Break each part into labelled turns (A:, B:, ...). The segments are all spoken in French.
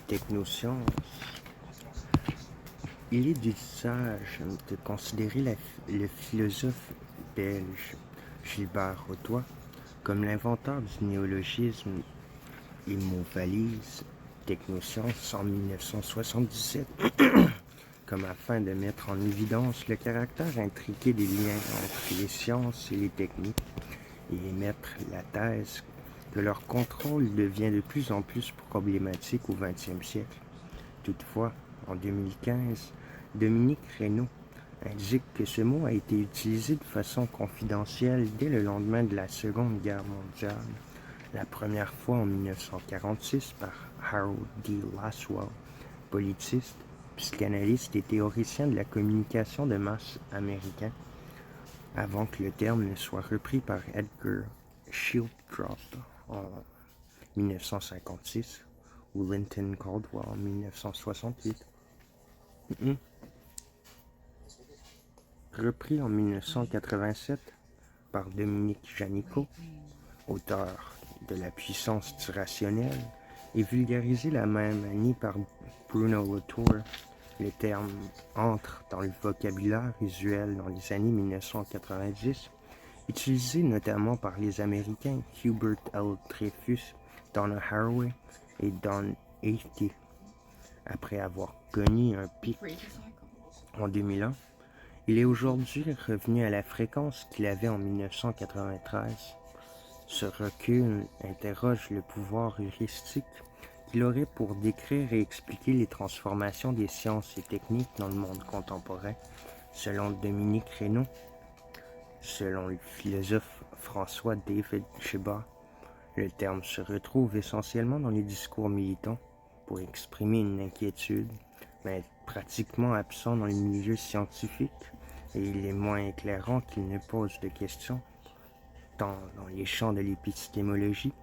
A: technosciences, il est d'usage de considérer le philosophe belge Gilbert Rotoy comme l'inventeur du néologisme et mot-valise technosciences en 1977, comme afin de mettre en évidence le caractère intriqué des liens entre les sciences et les techniques et émettre la thèse que leur contrôle devient de plus en plus problématique au XXe siècle. Toutefois, en 2015, Dominique Reynaud indique que ce mot a été utilisé de façon confidentielle dès le lendemain de la Seconde Guerre mondiale, la première fois en 1946 par Harold D. Lasswell, politiste, psychanalyste et théoricien de la communication de masse américain, avant que le terme ne soit repris par Edgar Schildkrop en 1956 ou Linton Caldwell en 1968. Repris en 1987 par Dominique Janicot, auteur de La puissance du rationnel, et vulgarisé la même année par Bruno Latour, le terme entre dans le vocabulaire usuel dans les années 1990, utilisé notamment par les Américains Hubert L. Dreyfus, Donna Haraway et Don Aitke. Après avoir connu un pic en 2001, il est aujourd'hui revenu à la fréquence qu'il avait en 1993. Ce recul interroge le pouvoir heuristique qu'il aurait pour décrire et expliquer les transformations des sciences et techniques dans le monde contemporain, selon Dominique Reynaud. Selon le philosophe François David Chiba, le terme se retrouve essentiellement dans les discours militants pour exprimer une inquiétude, mais est pratiquement absent dans les milieux scientifiques, et il est moins éclairant qu'il ne pose de questions, tant dans les champs de l'épistémologie,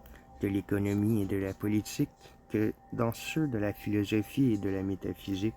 A: de l'économie et de la politique, que dans ceux de la philosophie et de la métaphysique.